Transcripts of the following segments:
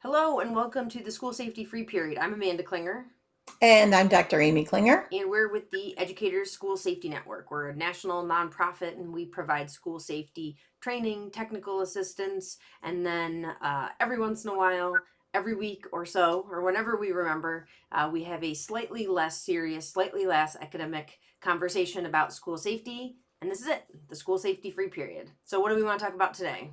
Hello and welcome to the School Safety Free Period. I'm Amanda Klinger, And I'm Dr. Amy Klinger. and we're with the Educators School Safety Network. We're a national nonprofit, and we provide school safety training, technical assistance, and then every once in a while, every week or so, or whenever we remember, we have a slightly less serious, slightly less academic conversation about school safety. And this is it, the School Safety Free Period. So, what do we want to talk about today?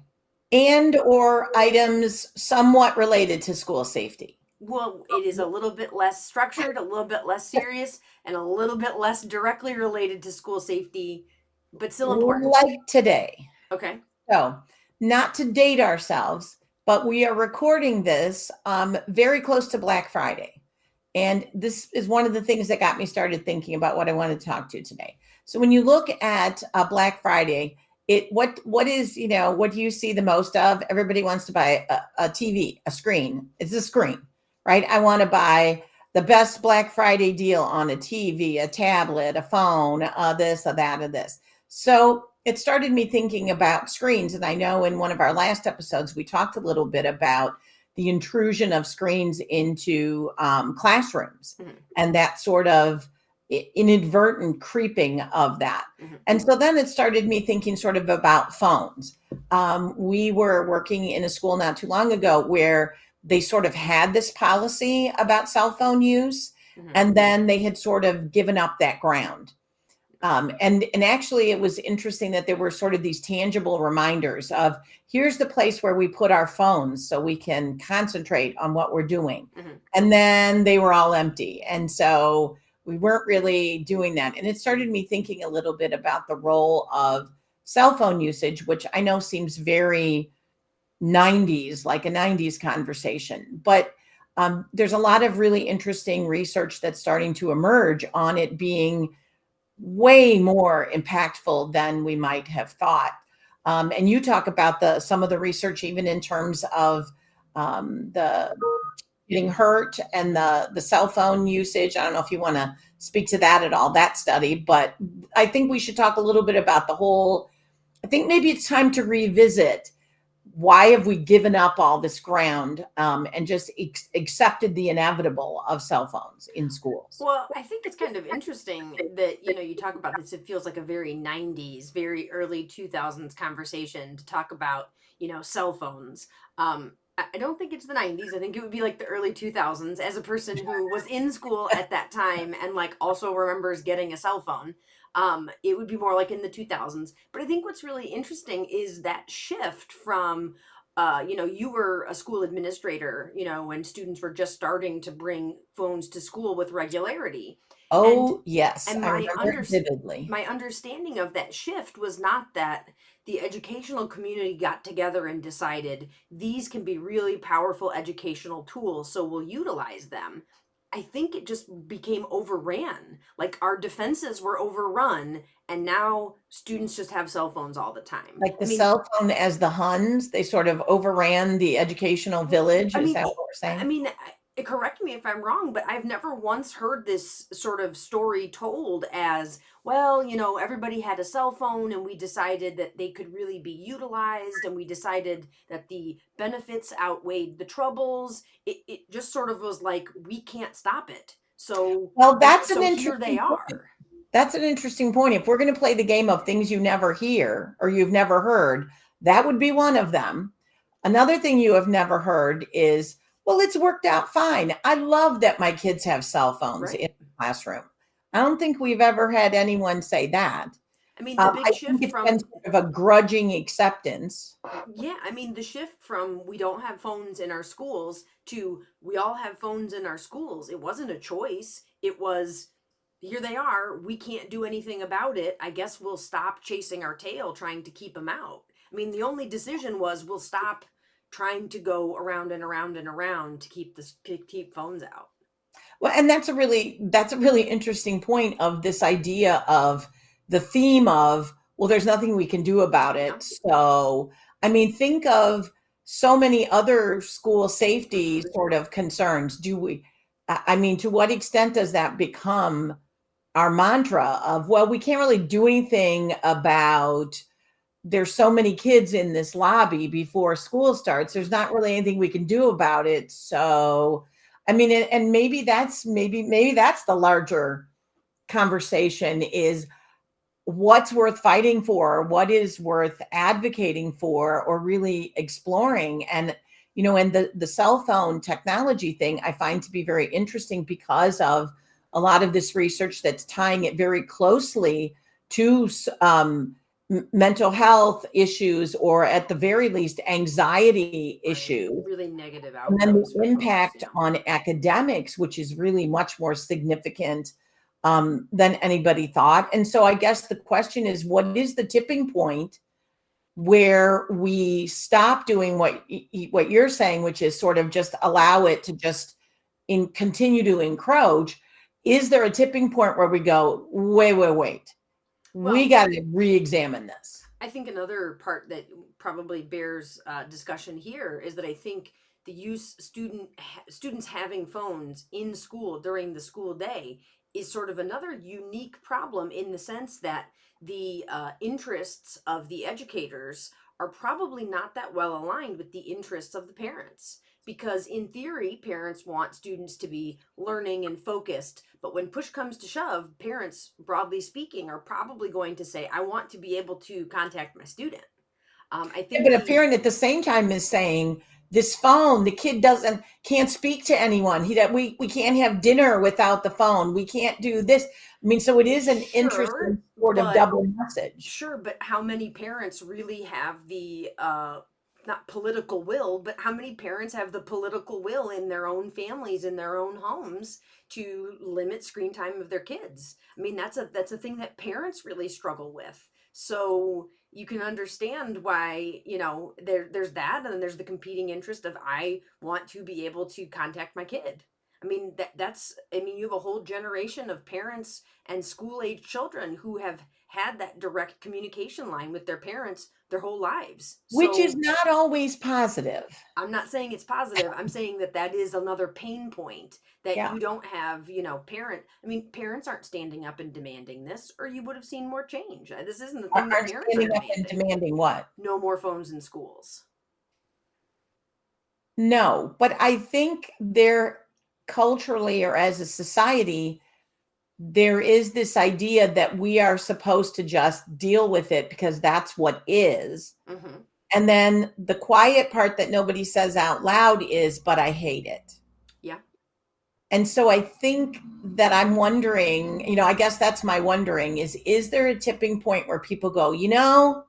And or items somewhat related to school safety. Well, it is a little bit less structured, a little bit less serious, and a little bit less directly related to school safety, but still important. Like today. Okay. So, not to date ourselves, but we are recording this very close to Black Friday. And this is one of the things that got me started thinking about what I want to talk to today. So when you look at Black Friday, what is, what do you see the most of? Everybody wants to buy a TV, a screen. It's a screen, right? I want to buy the best Black Friday deal on a TV, a tablet, a phone, this, a that, or this. So it started me thinking about screens. And I know in one of our last episodes, we talked a little bit about the intrusion of screens into classrooms Mhm. and that sort of inadvertent creeping of that. Mhm. And so then it started me thinking sort of about phones. We were working in a school not too long ago where they sort of had this policy about cell phone use, Mhm. and then they had sort of given up that ground. And actually, it was interesting that there were sort of these tangible reminders of here's the place where we put our phones so we can concentrate on what we're doing. Mhm. And then they were all empty. And so we weren't really doing that. And it started me thinking a little bit about the role of cell phone usage, which I know seems very 90s, like a 90s conversation. But there's a lot of really interesting research that's starting to emerge on it being way more impactful than we might have thought. And you talk about some of the research, even in terms of the getting hurt and the cell phone usage. I don't know if you want to speak to that at all, that study, but I think we should talk a little bit about the whole. I think maybe it's time to revisit why have we given up all this ground and just accepted the inevitable of cell phones in schools. Well, I think it's kind of interesting that, you talk about this. It feels like a very 90s, very early 2000s conversation to talk about, cell phones. I don't think it's the 90s. I think it would be like the early 2000s as a person who was in school at that time and like also remembers getting a cell phone. It would be more like in the 2000s. But I think what's really interesting is that shift from you were a school administrator, when students were just starting to bring phones to school with regularity. And Oh, yes, and I remember it vividly. my understanding of that shift was not that the educational community got together and decided these can be really powerful educational tools, so we'll utilize them. I think it just became overran. Like our defenses were overrun, and now students just have cell phones all the time. Like the cell phone as the Huns, they sort of overran the educational village. I Is mean, that it, what we're I saying? mean, correct me if I'm wrong, but I've never once heard this sort of story told as, well, everybody had a cell phone and we decided that they could really be utilized and we decided that the benefits outweighed the troubles. It just sort of was like, we can't stop it. So, Well, so here they are. that's an interesting point. If we're going to play the game of things you never hear or you've never heard, that would be one of them. Another thing you have never heard is, well, it's worked out fine. I love that my kids have cell phones in Right. the classroom. I don't think we've ever had anyone say that. I mean, the big I think shift it's been from sort of a grudging acceptance. Yeah, I mean, the shift from we don't have phones in our schools to we all have phones in our schools, it wasn't a choice. It was here they are. We can't do anything about it. I guess we'll stop chasing our tail trying to keep them out. I mean, the only decision was we'll stop trying to go around and around and around to keep phones out. Well, and that's a really interesting point of this idea of the theme of, well, there's nothing we can do about Yeah. it. So, I mean, think of so many other school safety sort of concerns. I mean, to what extent does that become our mantra of, well, we can't really do anything about there's so many kids in this lobby before school starts. There's not really anything we can do about it. So, I mean, and maybe that's the larger conversation is what's worth fighting for, what is worth advocating for, or really exploring. And and the cell phone technology thing I find to be very interesting because of a lot of this research that's tying it very closely to mental health issues, or at the very least anxiety Right. issues, Really negative and then outcomes the for folks. impact on academics, which is really much more significant than anybody thought. And so I guess the question is, what is the tipping point where we stop doing what you're saying, which is sort of just allow it to just continue to encroach? Is there a tipping point where we go, wait, we Well, got to re-examine this? I think another part that probably bears discussion here is that I think the students having phones in school during the school day is sort of another unique problem in the sense that the interests of the educators are probably not that well aligned with the interests of the parents. Because in theory, parents want students to be learning and focused, but when push comes to shove, parents, broadly speaking, are probably going to say, I want to be able to contact my student. I Yeah, think but a the parent at the same time is saying this phone, the kid doesn't can't speak to anyone. He that we can't have dinner without the phone. We can't do this. I mean, so it is an sure, interesting sort of but double message. sure, but how many parents really have the not political will, but how many parents have the political will in their own families, in their own homes, to limit screen time of their kids? I mean, that's a thing that parents really struggle with. So you can understand why, there's that, and then there's the competing interest of I want to be able to contact my kid. I mean, you have a whole generation of parents and school age children who have had that direct communication line with their parents their whole lives. Which is So not always positive. I'm not saying it's positive. I'm saying that that is another pain point that Yeah. you don't have, parents aren't standing up and demanding this, or you would have seen more change. This isn't the thing that Aren't parents are standing up and demanding. demanding what? No more phones in schools. No, but I think there culturally or as a society, there is this idea that we are supposed to just deal with it because that's what is. Hmm. And then the quiet part that nobody says out loud is, but I hate it. Yeah. And so I think that I'm wondering, I guess that's my wondering is there a tipping point where people go, enough?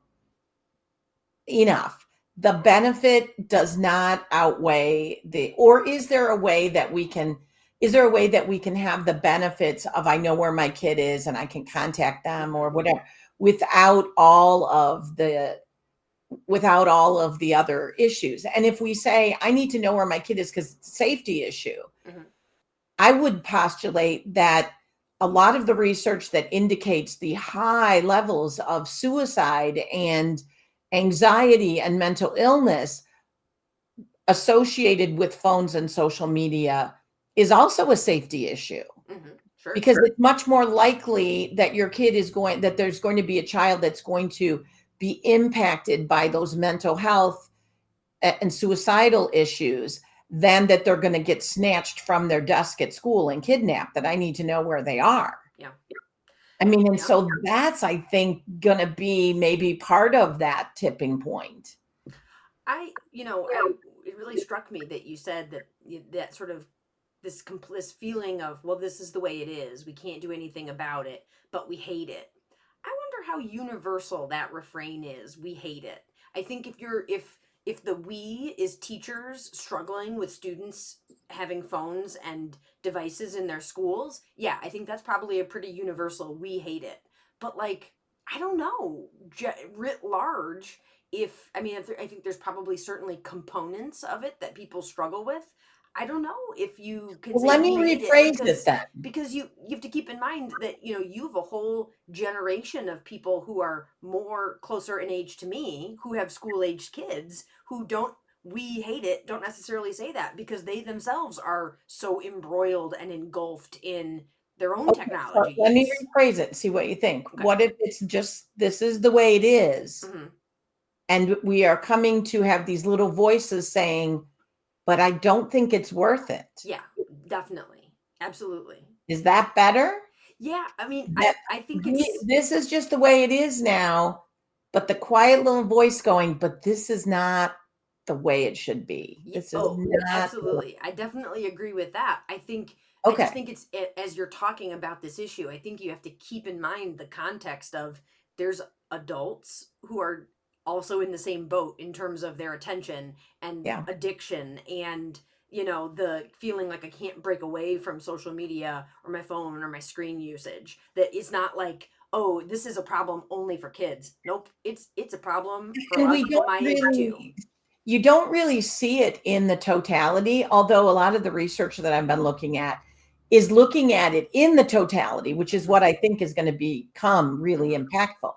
The benefit does not outweigh or is there a way that we can have the benefits of I know where my kid is and I can contact them or Hmm. whatever without all of the other issues? And if we say I need to know where my kid is because it's a safety issue, Hmm. I would postulate that a lot of the research that indicates the high levels of suicide and anxiety and mental illness associated with phones and social media is also a safety issue, Hmm. Sure. because it's much more likely that that there's going to be a child that's going to be impacted by those mental health and suicidal issues than that they're going to get snatched from their desk at school and kidnapped, that I need to know where they are. Yeah. I mean, and Yeah. so that's, I think, going to be maybe part of that tipping point. I it really struck me that you said that that sort of this feeling of, well, this is the way it is. We can't do anything about it, but we hate it. I wonder how universal that refrain is. We hate it. I think if the we is teachers struggling with students having phones and devices in their schools, yeah, I think that's probably a pretty universal we hate it. But like, I don't know, writ large, I think there's probably certainly components of it that people struggle with. I don't know if you could Well, say let we me hate it rephrase it then. because you have to keep in mind that you have a whole generation of people who are more closer in age to me, who have school aged kids, who don't we hate it don't necessarily say that because they themselves are so embroiled and engulfed in their own Okay, so technology let me use. rephrase it and see what you think. Okay. What if it's just this is the way it is, Hmm. And we are coming to have these little voices saying, but I don't think it's worth it. Yeah, definitely. Absolutely. Is that better? Yeah, I mean, That I think it's this is just the way it is now, but the quiet little voice going, but this is not the way it should be. This is oh, not absolutely. I definitely agree with that. I just okay. think it's as you're talking about this issue, I think you have to keep in mind the context of there's adults who are also in the same boat in terms of their attention and Yeah. addiction and the feeling like I can't break away from social media or my phone or my screen usage. That it's not like, oh, this is a problem only for kids. Nope, it's a problem for a And lot of we people don't my age too. really you don't really see it in the totality, although a lot of the research that I've been looking at is looking at it in the totality, which is Mhm, what I think is going to become really mhm, impactful.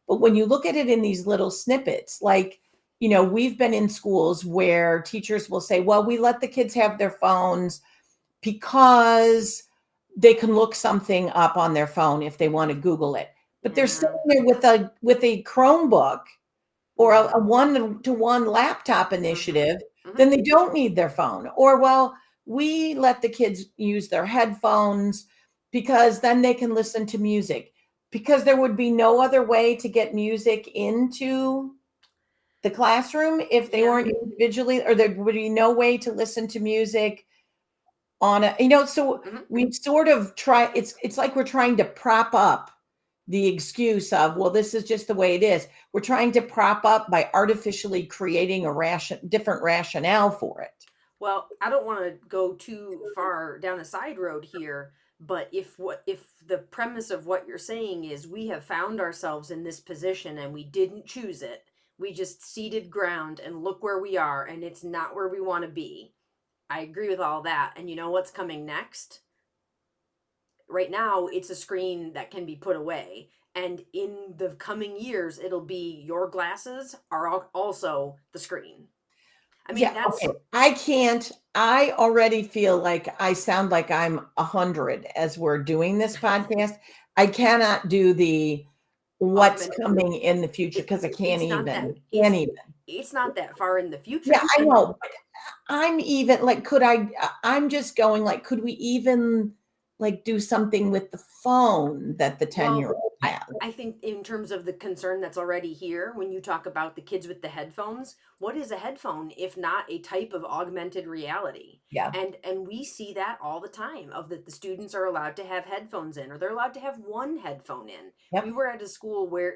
But when you look at it in these little snippets, like, we've been in schools where teachers will say, well, we let the kids have their phones because they can look something up on their phone if they want to Google it. But they're yeah. sitting there with a Chromebook or a Mhm. one-to-one laptop Mhm. initiative, Mhm. then they don't need their phone. Or, well, we let the kids use their headphones because then they can listen to music. Because there would be no other way to get music into the classroom if they Yeah. weren't individually, or there would be no way to listen to music on a, so Mhm. we sort of try, it's like we're trying to prop up the excuse of, well, this is just the way it is. We're trying to prop up by artificially creating a different rationale for it. Well, I don't want to go too far down a side road here, but if the premise of what you're saying is we have found ourselves in this position and we didn't choose it, we just ceded ground and look where we are and it's not where we want to be. I agree with all that. And you know what's coming next? Right now, it's a screen that can be put away. And in the coming years, it'll be your glasses are also the screen. I mean, Yeah, okay. I already feel like I sound like I'm 100 as we're doing this podcast. I cannot do the what's augmented. coming in the future It, because I can't it's not that even. Can't even. it's not that far in the Yeah, future. I And know. I'm even like, I'm just going like, could we even like do something with the phone that the well, 10-year-old I has? I think in terms of the concern that's already here, when you talk about the kids with the headphones, what is a headphone if not a type of augmented reality? Yeah. And we see that all the time of that the students are allowed to have headphones in or they're allowed to have one headphone in. We Yep. were at a school where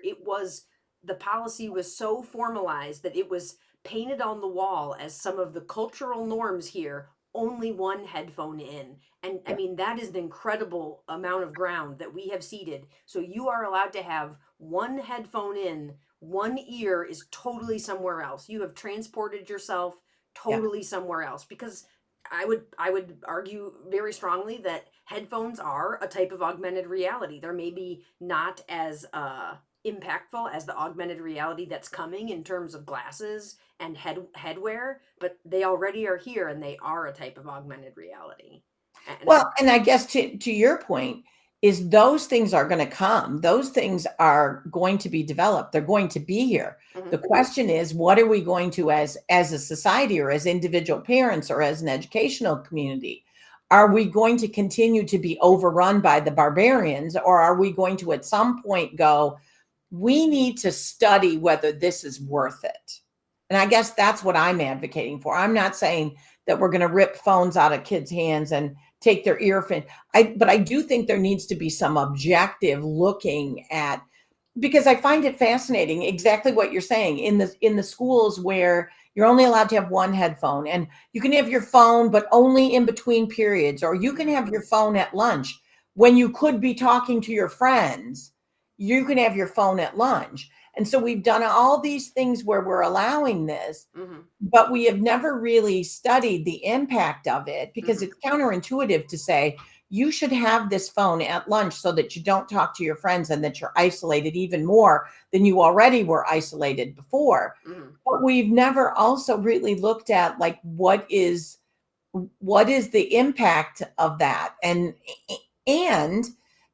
the policy was so formalized that it was painted on the wall as some of the cultural norms here, only one headphone in. And I Yep. mean, that is an incredible amount of ground that we have ceded. So you are allowed to have one headphone in, one ear is totally somewhere else. You have transported yourself Yep. totally somewhere else because I would argue very strongly that headphones are a type of augmented reality. They're maybe not as impactful as the augmented reality that's coming in terms of glasses and headwear, but they already are here and they are a type of augmented reality. And I Well, and I guess to your point is those things are going to come. Those things are going to be developed. They're going to be here. mhm, The question is, what are we going to, as a society or as individual parents or as an educational community? Are we going to continue to be overrun by the barbarians, or are we going to at some point go, we need to study whether this is worth it? And I guess that's what I'm advocating for. I'm not saying that we're going to rip phones out of kids' hands and take their earphone. But I do think there needs to be some objective looking at, because I find it fascinating exactly what you're saying in the schools where you're only allowed to have one headphone and you can have your phone but only in between periods, or you can have mhm, your phone at lunch when you could be talking to your friends. You can have your phone at lunch. And so we've done all these things where we're allowing this, mhm, but we have never really studied the impact of it, because mhm, it's counterintuitive to say you should have this phone at lunch so that you don't talk to your friends and that you're isolated even more than you already were isolated before. mhm, But we've never also really looked at like what is the impact of that, and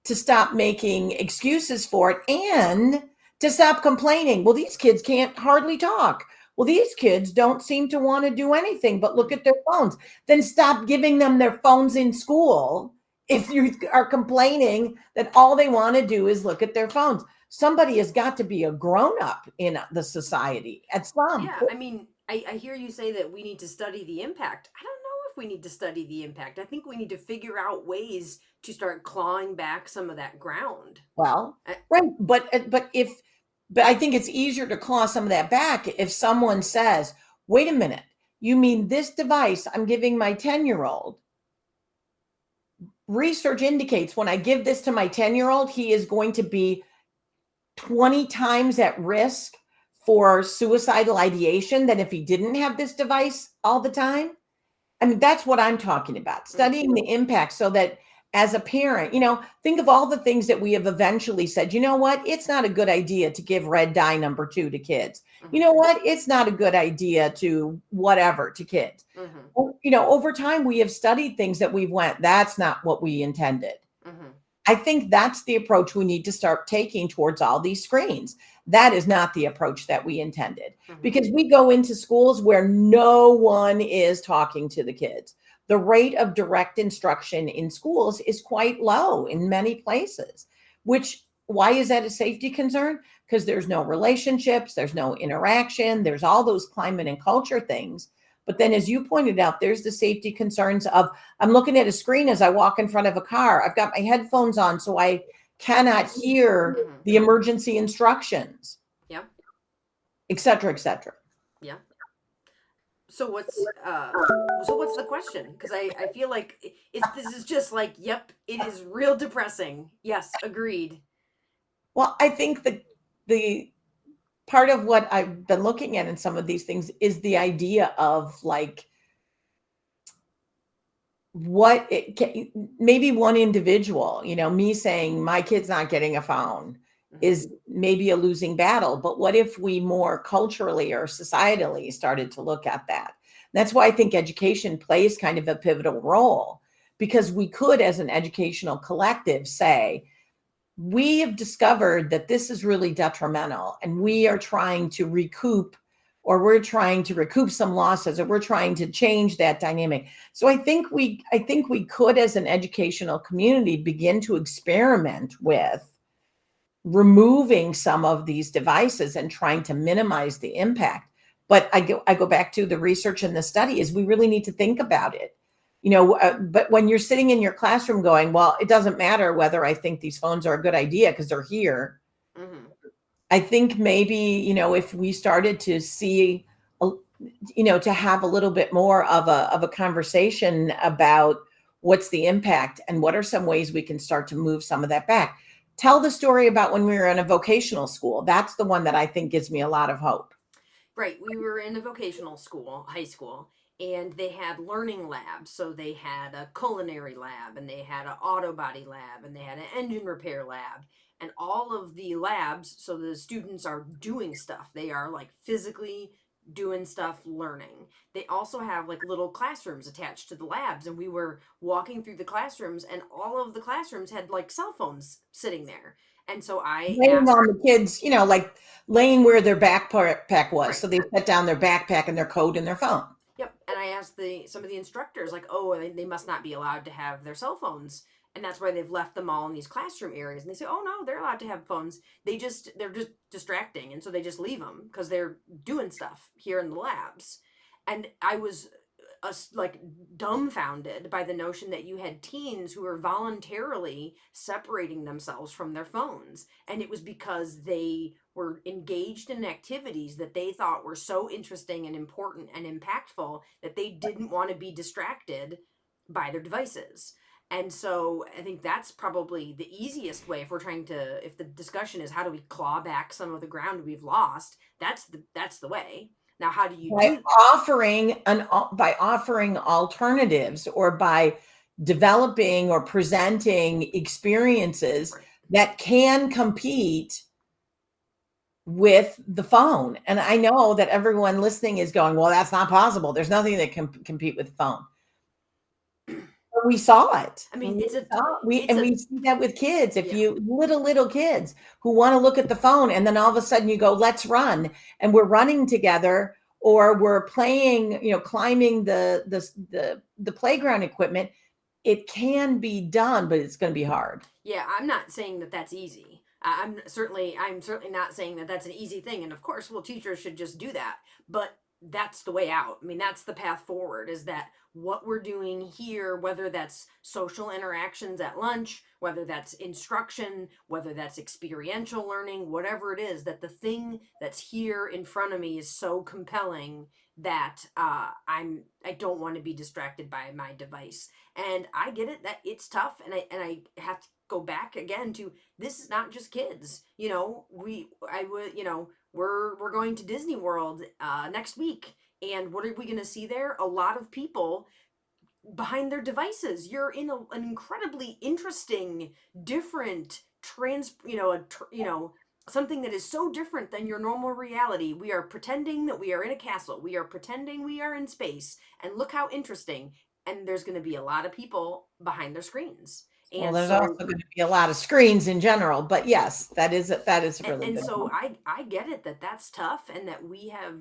to stop making excuses for it, and to stop complaining. Well, these kids can't hardly talk. Well, these kids don't seem to want to do anything but look Mhm. at their phones. Then stop giving them their phones in school if you are complaining that all they want to do is look at their phones. Somebody has got to be a grown up in the society at some Yeah, point. I mean, I hear you say that we need to study the impact. I don't know if we need to study the impact. I think we need to figure out ways to start clawing back some of that ground. Well, I, right, but I think it's easier to claw some of that back if someone says, "Wait a minute, you mean this device I'm giving my 10-year-old? Research indicates when I give this to my 10-year-old, he is going to be 20 times at risk for suicidal ideation than if he didn't have this device all the time." I mean, that's what I'm talking about, mhm, studying the impact so that as a parent, think of all the things that we have eventually said, you know what? It's not a good idea to give red dye number 2 to kids. You mhm, know what? It's not a good idea to whatever to kids. mhm, Over time we have studied things that we've went, that's not what we intended. mhm, I think that's the approach we need to start taking towards all these screens. That is not the approach that we intended mhm. because we go into schools where no one is talking to the kids. The rate of direct instruction in schools is quite low in many places, which why is that a safety concern? Because there's no relationships, there's no interaction, there's all those climate and culture things. But then, as you pointed out, there's the safety concerns of I'm looking at a screen as I walk in front of a car. I've got my headphones on so I cannot hear Mhm. the emergency instructions, Yeah, et cetera, et cetera. yeah. So what's the question? Because I feel like it's this is just like, yep, it is real depressing. Yes, agreed. Well, I think that the part of what I've been looking at in some of these things is the idea of like what it can, maybe one individual, me saying my kid's not getting a phone Mhm, is maybe a losing battle. But what if we more culturally or societally started to look at that? That's why I think education plays kind of a pivotal role because we could, as an educational collective, say, we have discovered that this is really detrimental and we are trying to recoup or we're trying to recoup some losses or we're trying to change that dynamic. So I think we could as an educational community begin to experiment with removing some of these devices and trying to minimize the impact. But I go back to the research and the study is we really need to think about it. But when you're sitting in your classroom going, well, it doesn't matter whether I think these phones are a good idea because they're here. mhm. I think maybe, if we started to see, a- to have a little bit more of a conversation about what's the impact and what are some ways we can start to move some of that back. Tell the story about when we were in a vocational school. That's the one that I think gives me a lot of hope. Right. We were in a vocational school, high school, and they had learning labs. So they had a culinary lab, and they had an auto body lab, and they had an engine repair lab. And all of the labs, so the students are doing stuff. They are like physically doing stuff, learning. They also have like little classrooms attached to the labs. And we were walking through the classrooms, and all of the classrooms had like cell phones sitting there. And so I Laying asked, on the kids, like laying where their backpack was. right. So they set down their backpack and their coat and their phone. Yep. And I asked some of the instructors, like, oh, they must not be allowed to have their cell phones. And that's why they've left them all in these classroom areas. And they say, oh, no, they're allowed to have phones. They're just distracting. And so they just leave them because they're doing stuff here in the labs. And I was like dumbfounded by the notion that you had teens who were voluntarily separating themselves from their phones, and it was because they were engaged in activities that they thought were so interesting and important and impactful that they didn't want to be distracted by their devices. And so I think that's probably the easiest way if we're trying to, if the discussion is how do we claw back some of the ground we've lost, that's the way. Now how do you by do? by offering alternatives or by developing or presenting experiences Right. that can compete with the phone. And I know that everyone listening is going, well, that's not possible. There's nothing that can compete with the phone. We saw it. I mean, We it's a saw we it's and a we see that with kids. If yeah. you little kids who wanna look at the phone, and then all of a sudden you go, "Let's run," and we're running together, or we're playing, climbing the playground equipment. It can be done, but it's gonna be hard. Yeah, I'm not saying that that's easy. I'm certainly not saying that that's an easy thing. And of course, well, teachers should just do that. But that's the way out. I mean, that's the path forward. Is that what we're doing here? Whether that's social interactions at lunch, whether that's instruction, whether that's experiential learning, whatever it is, that the thing that's here in front of me is so compelling that I don't want to be distracted by my device. And I get it that it's tough, and I have to go back again to, this is not just kids. I would, we're going to Disney World next week, and what are we going to see there? A lot of people behind their devices. You're in an incredibly interesting, different something that is so different than your normal reality. We are pretending that we are in a castle. We are pretending we are in space, and look how interesting. And there's going to be a lot of people behind their screens. Well, And there's also so gonna be a lot of screens in general, but yes, that is a really and good so point. I get it that that's tough, and that we have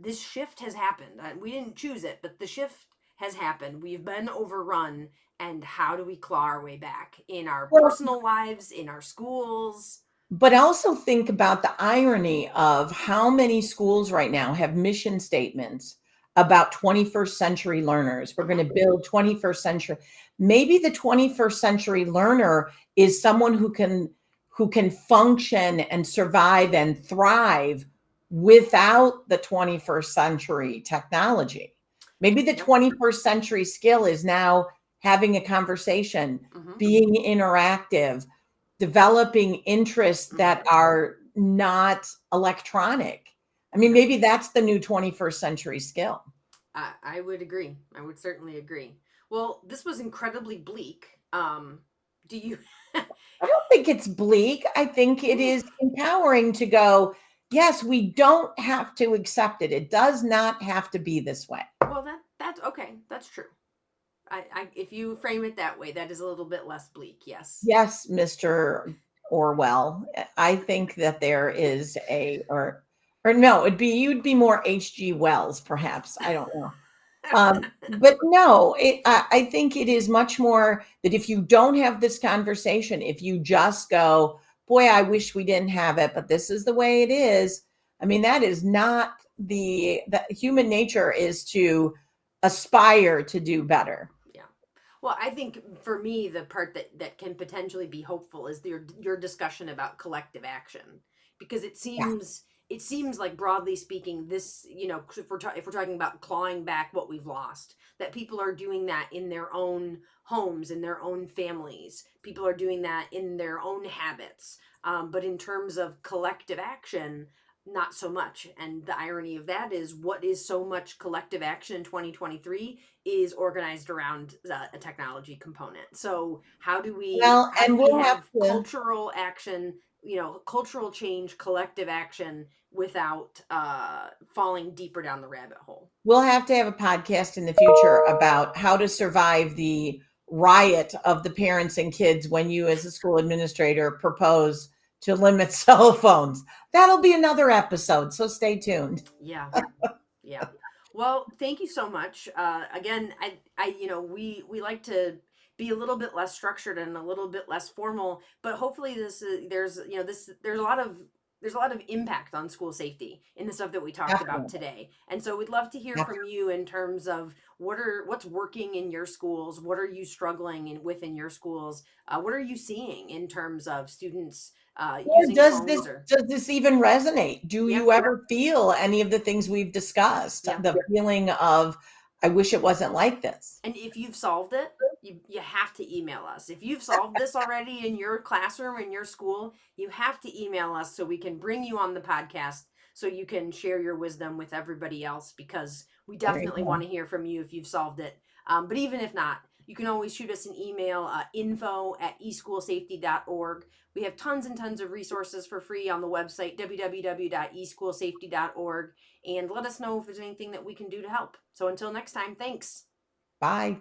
this shift has happened. We didn't choose it, but the shift has happened. We've been overrun, and how do we claw our way back in our Well, personal lives, in our schools? but also think about the irony of how many schools right now have mission statements about 21st century learners. We're going Hmm. to build 21st century. Maybe the 21st century learner is someone who can function and survive and thrive without the 21st century technology. Maybe the Yep. 21st century skill is now having a conversation, Hmm. being interactive, developing interests that Hmm. are not electronic. I mean, Yep. maybe that's the new 21st century skill. I would agree. I would certainly agree. Well, this was incredibly bleak. Do you? I don't think it's bleak. I think it Ooh, is empowering to go, yes, we don't have to accept it. It does not have to be this way. well, that's okay. That's true. If you frame it that way, that is a little bit less bleak. Yes. Yes, Mr. Orwell. I think that there is or no, you'd be more H.G. Wells, perhaps. I don't know. But no, I think it is much more that if you don't have this conversation, if you just go, boy, I wish we didn't have it, but this is the way it is. I mean, that is not the human nature is to aspire to do better. Yeah. Well, I think for me, the part that can potentially be hopeful is your discussion about collective action, because Yeah. it seems like, broadly speaking, this, if we're talking about clawing back what we've lost, that people are doing that in their own homes, in their own families. People are doing that in their own habits. But in terms of collective action, not so much. And the irony of that is, what is so much collective action in 2023 is organized around a technology component. So Well, how do and we we'll have have to cultural action, cultural change, collective action, without falling deeper down the rabbit hole? have a podcast in the future about how to survive the riot of the parents and kids when you, as a school administrator, propose to limit cell phones. That'll be another episode, so stay tuned. Yeah. Yeah. Well, thank you so much. Again, we like to be a little bit less structured and a little bit less formal, but hopefully there's a lot of impact on school safety in the stuff that we talked about Definitely. today. And so we'd love to hear from you in terms of what's working in your schools, what are you struggling with in your schools, what are you seeing in terms of students Or using phones, or does this even resonate? Do yeah, you ever feel any of the things we've discussed? yeah. The feeling of, I wish it wasn't like this. And if you've solved it, you have to email us. If you've solved this already in your classroom, in your school, you have to email us so we can bring you on the podcast, so you can share your wisdom with everybody else, because we There you definitely go. want to hear from you if you've solved it. But even if not, you can always shoot us an email, info@eschoolsafety.org. We have tons and tons of resources for free on the website, www.eschoolsafety.org. And let us know if there's anything that we can do to help. So until next time, thanks. Bye.